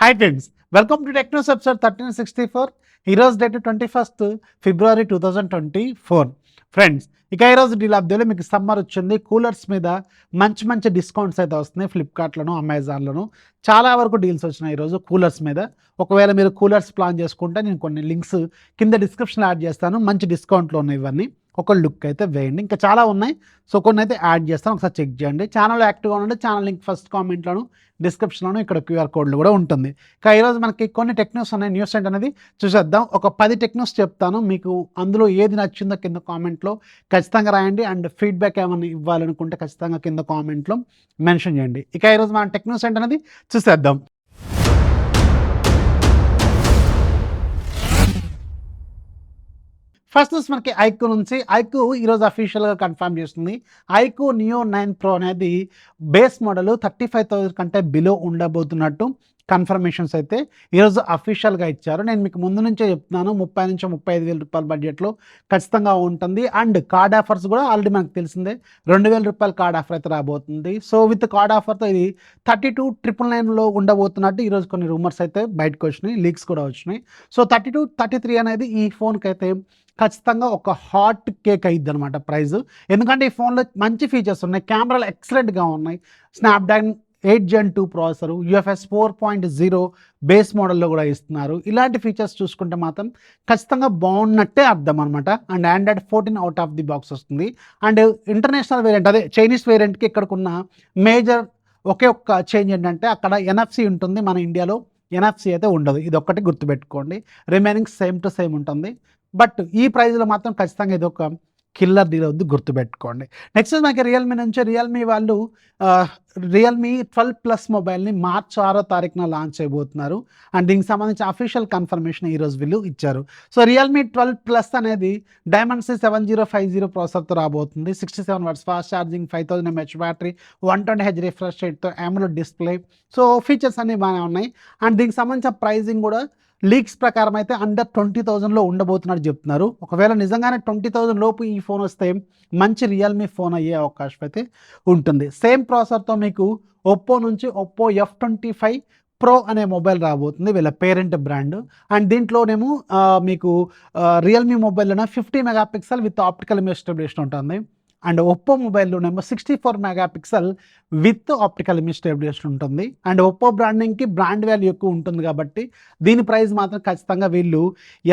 Hi friends, welcome to Technos episode 1364. ఈరోజు date 21 ఫిబ్రవరి 2024. Friends, ఇక ఈరోజు డీల్ ఆఫ్ డేలో మీకు సమ్మర్ వచ్చింది. కూలర్స్ మీద మంచి మంచి డిస్కౌంట్స్ అయితే వస్తున్నాయి. ఫ్లిప్కార్ట్లోను, అమెజాన్లోను చాలా వరకు డీల్స్ వచ్చినాయి ఈరోజు కూలర్స్ మీద. ఒకవేళ మీరు కూలర్స్ ప్లాన్ చేసుకుంటే నేను కొన్ని లింక్స్ కింద డిస్క్రిప్షన్లో యాడ్ చేస్తాను. మంచి డిస్కౌంట్లో ఉన్నాయి ఇవన్నీ. ఒక లుక్ అయితే వేయండి. ఇంకా చాలా ఉన్నాయి, సో కొన్ని అయితే యాడ్ చేస్తాను, ఒకసారి చెక్ చేయండి. ఛానల్ యాక్టివ్గా ఉండండి. ఛానల్ లింక్ ఫస్ట్ కామెంట్లోను, డిస్క్రిప్షన్లోను, ఇక్కడ క్యూఆర్ కోడ్లు కూడా ఉంటుంది. ఇంకా ఈరోజు మనకి కొన్ని టెక్నోస్ ఉన్నాయి. న్యూస్ ఏంటి అనేది చూసేద్దాం. ఒక 10 టెక్నోస్ చెప్తాను, మీకు అందులో ఏది నచ్చిందో కింద కామెంట్లో ఖచ్చితంగా రాయండి. అండ్ ఫీడ్బ్యాక్ ఏమైనా ఇవ్వాలనుకుంటే ఖచ్చితంగా కింద కామెంట్లో మెన్షన్ చేయండి. ఇక ఈరోజు మన టెక్నోస్ ఏంటి అనేది చూసేద్దాం. ఫస్ట్ న్యూస్ మనకి ఐక్యూ నుంచి. ఐక్యూ ఈరోజు అఫీషియల్గా కన్ఫర్మ్ చేస్తుంది. ఐక్యూ నియో 9 Pro అనేది బేస్ మోడల్ 35,000 కంటే బిలో ఉండబోతున్నట్టు కన్ఫర్మేషన్స్ అయితే ఈరోజు అఫీషియల్గా ఇచ్చారు. నేను మీకు ముందు నుంచే చెప్తున్నాను, 30,000 నుంచి 35,000 రూపాయల బడ్జెట్లో ఖచ్చితంగా ఉంటుంది. అండ్ కార్డ్ ఆఫర్స్ కూడా ఆల్రెడీ మనకు తెలిసిందే, 2,000 రూపాయల కార్డ్ ఆఫర్ అయితే రాబోతుంది. సో విత్ కార్డ్ ఆఫర్తో ఇది 32,999లో ఉండబోతున్నట్టు ఈరోజు కొన్ని రూమర్స్ అయితే బయటకు వచ్చినాయి, లీక్స్ కూడా వచ్చినాయి. సో 32, 33 అనేది ఈ ఫోన్కి అయితే ఖచ్చితంగా ఒక హాట్ కేక్ అయ్యిద్ది అనమాట ప్రైస్. ఎందుకంటే ఈ ఫోన్లో మంచి ఫీచర్స్ ఉన్నాయి, కెమెరాలు ఎక్సలెంట్గా ఉన్నాయి, Snapdragon 8 Gen 2 processor, UFS 4.0 base మోడల్లో కూడా ఇస్తున్నారు. ఇలాంటి ఫీచర్స్ చూసుకుంటే మాత్రం ఖచ్చితంగా బాగున్నట్టే అర్థం అనమాట. And Android 14 out of the box వస్తుంది. అండ్ ఇంటర్నేషనల్ వేరియంట్, అదే చైనీస్ వేరియంట్కి ఇక్కడికున్న మేజర్ ఒకే ఒక్క చేంజ్ ఏంటంటే అక్కడ NFC ఉంటుంది, మన ఇండియాలో NFC అయితే ఉండదు. ఇది ఒక్కటి గుర్తుపెట్టుకోండి. రిమైనింగ్ సేమ్ టు సేమ్ ఉంటుంది. బట్ ఈ ప్రైస్లో మాత్రం ఖచ్చితంగా ఇది ఒక కిల్లర్ డీల్ అవుద్ది, గుర్తుపెట్టుకోండి. నెక్స్ట్ మనకి రియల్మీ నుంచి. రియల్మీ వాళ్ళు రియల్మీ 12+ మొబైల్ని మార్చి 6వ తారీఖున లాంచ్ చేయబోతున్నారు. అండ్ దీనికి సంబంధించి అఫీషియల్ కన్ఫర్మేషన్ ఈరోజు వీళ్ళు ఇచ్చారు. సో రియల్మీ 12+ అనేది Dimensity 7050 ప్రాసెసర్తో రాబోతుంది. 67 watts fast charging, 5000 mAh battery, 120Hz refresh రేట్తో AMOLED డిస్ప్లే. సో ఫీచర్స్ అన్నీ బాగానే ఉన్నాయి. అండ్ దీనికి సంబంధించిన ప్రైజింగ్ కూడా లీక్స్ ప్రకారం అయితే అండర్ 20,000లో ఉండబోతున్నట్టు చెప్తున్నారు. ఒకవేళ నిజంగానే 20,000 లోపు ఈ ఫోన్ వస్తే మంచి రియల్మీ ఫోన్ అయ్యే అవకాశం అయితే ఉంటుంది. సేమ్ ప్రాసెసర్తో మీకు ఒప్పో నుంచి ఒప్పో F25 Pro అనే మొబైల్ రాబోతుంది, వీళ్ళ పేరెంట్ బ్రాండ్. అండ్ దీంట్లోనేమో మీకు రియల్మీ మొబైల్లోనే 50 MP with optical image stabilisation ఉంటుంది. అండ్ ఒప్పో మొబైల్లోనేమో 64 MP with optical image stabilisation ఉంటుంది. అండ్ ఒప్పో బ్రాండింగ్కి బ్రాండ్ వాల్యూ ఎక్కువ ఉంటుంది కాబట్టి దీని ప్రైస్ మాత్రం ఖచ్చితంగా వీళ్ళు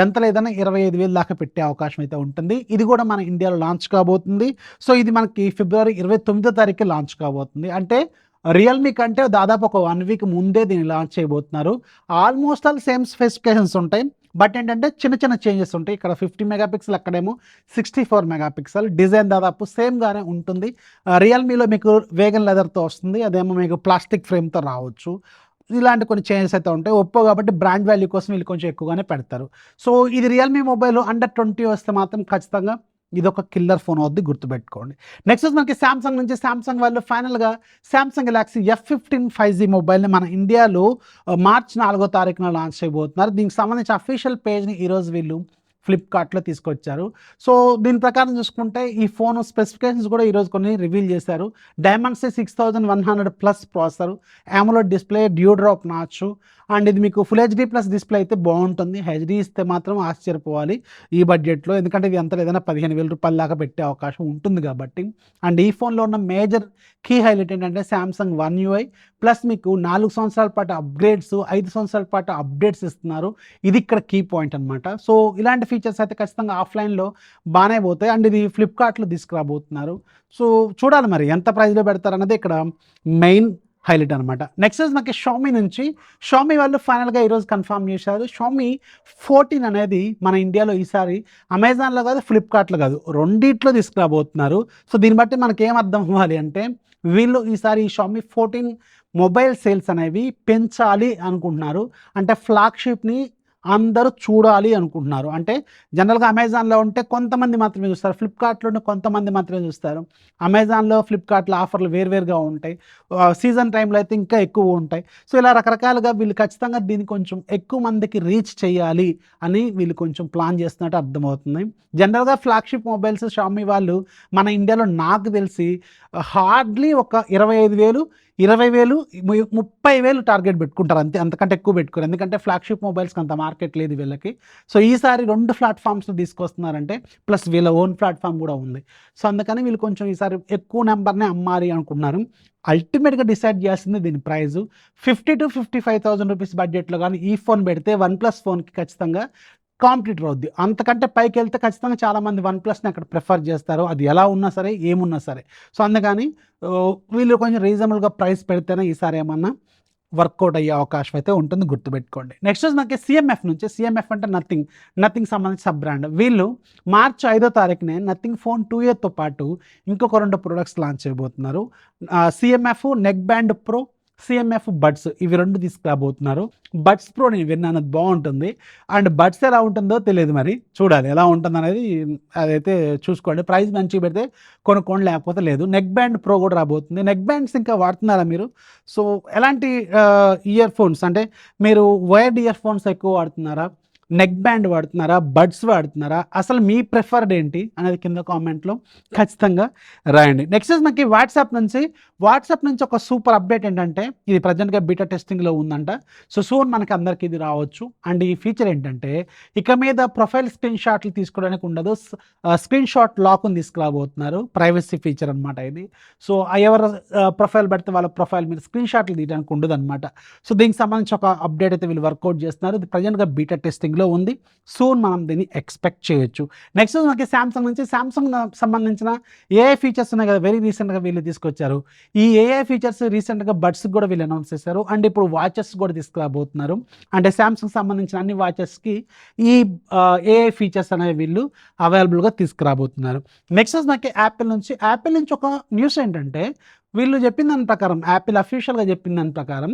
ఎంత లేదన్నా 25,000 దాకా పెట్టే అవకాశం అయితే ఉంటుంది. ఇది కూడా మన ఇండియాలో లాంచ్ కాబోతుంది. సో ఇది మనకి ఫిబ్రవరి 29వ తారీఖు లాంచ్ కాబోతుంది. అంటే రియల్మీ కంటే దాదాపు ఒక 1 వీక్ ముందే దీన్ని లాంచ్ చేయబోతున్నారు. ఆల్మోస్ట్ ఆల్ సేమ్ స్పెసిఫికేషన్స్ ఉంటాయి, బట్ ఏంటంటే చిన్న చిన్న చేంజెస్ ఉంటాయి. ఇక్కడ 50 MP, అక్కడేమో 64 MP. డిజైన్ దాదాపు సేమ్గానే ఉంటుంది. రియల్మీలో మీకు వేగన్ లెదర్తో వస్తుంది, అదేమో మీకు ప్లాస్టిక్ ఫ్రేమ్తో రావచ్చు. ఇలాంటి కొన్ని చేంజెస్ అయితే ఉంటాయి. ఒప్పో కాబట్టి బ్రాండ్ వాల్యూ కోసం వీళ్ళు కొంచెం ఎక్కువగానే పెడతారు. సో ఇది రియల్మీ మొబైల్ అండర్ 20 వస్తే మాత్రం ఖచ్చితంగా ఇది ఒక కిల్లర్ ఫోన్ అవుద్ది, గుర్తుపెట్టుకోండి. నెక్స్ట్ మనకి శాంసంగ్ నుంచి. శాంసంగ్ వాళ్ళు ఫైనల్గా శాంసంగ్ గెలాక్సీ F15 5G మొబైల్ని మన ఇండియాలో మార్చి 4వ తారీఖున లాంచ్ చేయబోతున్నారు. దీనికి సంబంధించి అఫీషియల్ పేజ్ని ఈరోజు వీళ్ళు ఫ్లిప్కార్ట్లో తీసుకొచ్చారు. సో దీని ప్రకారం చూసుకుంటే ఈ ఫోన్ స్పెసిఫికేషన్స్ కూడా ఈరోజు కొన్ని రివీల్ చేశారు. Dimensity 6100+ processor, AMOLED display, due drop notch. And ఇది మీకు ఫుల్ HD+ డిస్ప్లే అయితే బాగుంటుంది. HD ఇస్తే మాత్రం ఆశ్చర్యపోవాలి ఈ బడ్జెట్లో, ఎందుకంటే ఇది ఎంత లేదన్నా 15,000 రూపాయల దాకా పెట్టే అవకాశం ఉంటుంది కాబట్టి. అండ్ ఈ ఫోన్లో ఉన్న మేజర్ కీ హైలైట్ ఏంటంటే Samsung One UI ప్లస్ మీకు 4 సంవత్సరాల పాటు అప్గ్రేడ్స్, 5 సంవత్సరాల పాటు అప్డేట్స్ ఇస్తున్నారు. ఇది ఇక్కడ కీ పాయింట్ అనమాట. సో ఇలాంటి ఫీచర్స్ అయితే ఖచ్చితంగా ఆఫ్లైన్లో బాగానే పోతాయి. అండ్ ఇది ఫ్లిప్కార్ట్లో తీసుకురాబోతున్నారు. సో చూడాలి మరి ఎంత ప్రైస్లో పెడతారన్నది ఇక్కడ మెయిన్ హైలైట్ అనమాట. నెక్స్ట్ మనకి షామీ నుంచి. షామీ వాళ్ళు ఫైనల్గా ఈరోజు కన్ఫర్మ్ చేశారు. షామీ 14 అనేది మన ఇండియాలో ఈసారి అమెజాన్లో కాదు, ఫ్లిప్కార్ట్లో కాదు, రెండిట్లో తీసుకురాబోతున్నారు. సో దీన్ని బట్టి మనకి ఏం అర్థం అవ్వాలి అంటే వీళ్ళు ఈసారి షామీ 14 మొబైల్ సేల్స్ అనేవి పెంచాలి అనుకుంటున్నారు. అంటే ఫ్లాగ్షిప్ని అందరూ చూడాలి అనుకుంటున్నారు. అంటే జనరల్గా అమెజాన్లో ఉంటే కొంతమంది మాత్రమే చూస్తారు, ఫ్లిప్కార్ట్లోనే కొంతమంది మాత్రమే చూస్తారు. అమెజాన్లో, ఫ్లిప్కార్ట్లో ఆఫర్లు వేరువేరుగా ఉంటాయి, సీజన్ టైంలో అయితే ఇంకా ఎక్కువ ఉంటాయి. సో ఇలా రకరకాలుగా వీళ్ళు ఖచ్చితంగా దీన్ని కొంచెం ఎక్కువ మందికి రీచ్ చేయాలి అని వీళ్ళు కొంచెం ప్లాన్ చేస్తున్నట్టు అర్థమవుతుంది. జనరల్గా ఫ్లాగ్షిప్ మొబైల్స్ షామీ వాళ్ళు మన ఇండియాలో నాకు తెలిసి హార్డ్లీ ఒక 25,000 20,000 30,000 టార్గెట్ పెట్టుకుంటారు అంతే, అంతకంటే ఎక్కువ పెట్టుకోరు. ఎందుకంటే ఫ్లాగ్షిప్ మొబైల్స్కి అంత మార్కెట్ లేదు వీళ్ళకి. సో ఈసారి 2 ప్లాట్ఫామ్స్ని తీసుకొస్తున్నారంటే ప్లస్ వీళ్ళ ఓన్ ప్లాట్ఫామ్ కూడా ఉంది. సో అందుకని వీళ్ళు కొంచెం ఈసారి ఎక్కువ నెంబర్నే అమ్మాలి అనుకుంటున్నారు. అల్టిమేట్గా డిసైడ్ చేయాల్సింది దీని ప్రైస్ 50,000 to 55,000 రూపీస్ బడ్జెట్లో కానీ ఈ ఫోన్ పెడితే వన్ప్లస్ ఫోన్కి ఖచ్చితంగా కాంపిటీటర్ అవుద్ది. అంతకంటే పైకి వెళ్తే ఖచ్చితంగా చాలామంది వన్ప్లస్ని అక్కడ ప్రిఫర్ చేస్తారు, అది ఎలా ఉన్నా సరే ఏమున్నా సరే. సో అందుకని వీళ్ళు కొంచెం రీజనబుల్గా ప్రైస్ పెడితేనే ఈసారి ఏమన్నా వర్కౌట్ అయ్యే అవకాశం అయితే ఉంటుంది, గుర్తుపెట్టుకోండి. నెక్స్ట్ వచ్చి నాకు సిఎంఎఫ్ నుంచి, సిఎంఎఫ్ అంటే నథింగ్ సంబంధించి సబ్ బ్రాండ్. వీళ్ళు మార్చి 5వ తారీఖునే నథింగ్ ఫోన్ 2A పాటు ఇంకొక 2 ప్రొడక్ట్స్ లాంచ్ చేయబోతున్నారు. CMF neck band pro, CMF buds, ఇవి 2 తీసుకురాబోతున్నారు. బడ్స్ ప్రో నేను విన్నాను, అది బాగుంటుంది. అండ్ బడ్స్ ఎలా ఉంటుందో తెలియదు, మరి చూడాలి ఎలా ఉంటుంది అనేది, అదైతే చూసుకోండి. ప్రైస్ మంచిగా పెడితే కొనుక్కోండి, లేకపోతే లేదు. నెక్ బ్యాండ్ ప్రో కూడా రాబోతుంది. నెక్ బ్యాండ్స్ ఇంకా వాడుతున్నారా మీరు? సో ఎలాంటి ఇయర్ ఫోన్స్ అంటే మీరు వైర్డ్ ఇయర్ ఫోన్స్ ఎక్కువ వాడుతున్నారా, నెక్ బ్యాండ్ వాడుతున్నారా, బడ్స్ వాడుతున్నారా, అసలు మీ ప్రిఫర్డ్ ఏంటి అనేది కింద కామెంట్లో ఖచ్చితంగా రాయండి. నెక్స్ట్ మనకి వాట్సాప్ నుంచి ఒక సూపర్ అప్డేట్ ఏంటంటే, ఇది ప్రజెంట్గా బీటా టెస్టింగ్లో ఉందంట. సో సూన్ మనకి అందరికీ ఇది రావచ్చు. అండ్ ఈ ఫీచర్ ఏంటంటే, ఇక మీద ప్రొఫైల్ స్క్రీన్ షాట్లు తీసుకోవడానికి ఉండదు, స్క్రీన్ షాట్ లాక్ని తీసుకురాబోతున్నారు. ప్రైవసీ ఫీచర్ అనమాట ఇది. సో ఎవరు ప్రొఫైల్ పెడితే వాళ్ళ ప్రొఫైల్ మీద స్క్రీన్ షాట్లు తీయడానికి ఉండదు అనమాట. సో దీనికి సంబంధించి ఒక అప్డేట్ అయితే వీళ్ళు వర్కౌట్ చేస్తున్నారు. ఇది ప్రజెంట్గా బీటా టెస్టింగ్లో ఉంది. సూన్ మనం దీన్ని ఎక్స్పెక్ట్ చేయొచ్చు. నెక్స్ట్ మనకి సామ్సంగ్ సంబంధించిన ఏఐ ఫీచర్స్ ఉన్నాయి కదా, వెరీ రీసెంట్గా వీళ్ళు తీసుకొచ్చారు. ఈ ఏఐ ఫీచర్స్ రీసెంట్గా బడ్స్ కూడా వీళ్ళు అనౌన్స్ చేశారు. అండ్ ఇప్పుడు వాచెస్ కూడా తీసుకురాబోతున్నారు. అంటే సామ్సంగ్ సంబంధించిన అన్ని వాచెస్కి ఈ ఏఐ ఫీచర్స్ అనేవి వీళ్ళు అవైలబుల్గా తీసుకురాబోతున్నారు. నెక్స్ట్ మనకి యాపిల్ నుంచి ఒక న్యూస్ ఏంటంటే, వీళ్ళు చెప్పిన దాని ప్రకారం, యాపిల్ అఫీషియల్గా చెప్పిన దాని ప్రకారం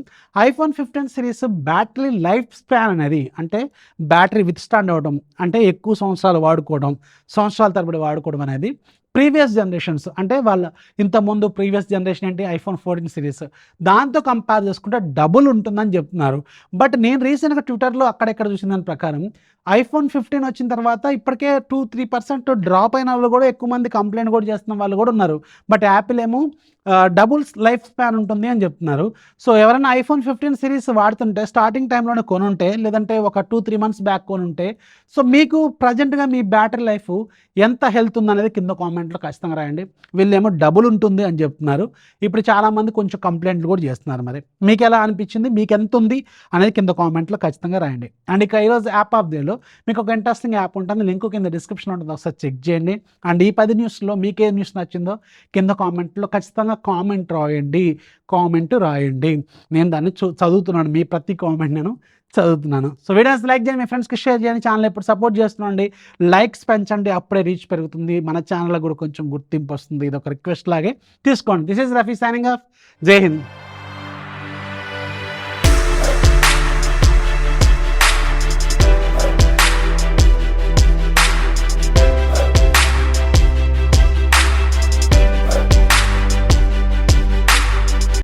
iPhone 15 series battery life span అనేది, అంటే బ్యాటరీ విత్స్టాండ్ అవ్వడం, అంటే ఎక్కువ సంవత్సరాల తరబడి వాడుకోవడం అనేది ప్రీవియస్ జనరేషన్స్, అంటే వాళ్ళ ఇంతకుముందు ప్రీవియస్ జనరేషన్ ఏంటి iPhone 14 సిరీస్, దాంతో కంపేర్ చేసుకుంటే డబుల్ ఉంటుందని చెప్తున్నారు. బట్ నేను రీసెంట్గా ట్విట్టర్లో అక్కడెక్కడ చూసిన దాని ప్రకారం iPhone 15 వచ్చిన తర్వాత ఇప్పటికే 2-3% డ్రాప్ అయిన వాళ్ళు కూడా ఎక్కువ మంది కంప్లైంట్ కూడా చేస్తున్న వాళ్ళు కూడా ఉన్నారు. బట్ యాపిల్ ఏమో డబుల్ లైఫ్ స్పాన్ ఉంటుంది అని చెప్తున్నారు. సో ఎవరైనా iPhone 15 సిరీస్ వాడుతుంటే స్టార్టింగ్ టైంలోనే కొనుంటే, లేదంటే ఒక 2-3 మంత్స్ బ్యాక్ కొనుంటే, సో మీకు ప్రజెంట్గా మీ బ్యాటరీ లైఫ్ ఎంత హెల్త్ ఉందనేది కింద కామెంట్లో ఖచ్చితంగా రాయండి. వీళ్ళేమో డబుల్ ఉంటుంది అని చెప్తున్నారు. ఇప్పుడు చాలామంది కొంచెం కంప్లైంట్లు కూడా చేస్తున్నారు. మరి మీకు ఎలా అనిపించింది, మీకు ఎంత ఉంది అనేది కింద కామెంట్లో ఖచ్చితంగా రాయండి. అండ్ ఇక ఈరోజు యాప్ ఆఫ్ డేలో మీకు ఒక ఇంట్రెస్టింగ్ యాప్ ఉంటుంది, లింక్ కింద డిస్క్రిప్షన్లో ఉంటుంది, ఒకసారి చెక్ చేయండి. అండ్ ఈ 10 న్యూస్లో మీకు ఏ న్యూస్ నచ్చిందో కింద కామెంట్లో ఖచ్చితంగా కామెంట్ రాయండి. నేను దాన్ని చదువుతున్నాను, మీ ప్రతి కామెంట్ నేను చదువుతున్నాను. సో వీడియోస్ లైక్ చేయండి, మీ ఫ్రెండ్స్కి షేర్ చేయండి, ఛానల్ ఎప్పుడు సపోర్ట్ చేస్తున్నాండి, లైక్స్ పెంచండి, అప్పుడే రీచ్ పెరుగుతుంది, మన ఛానల్ కూడా కొంచెం గుర్తింపు వస్తుంది. ఇది ఒక రిక్వెస్ట్ లాగే తీసుకోండి. This is Rafi signing off. జై హింద్.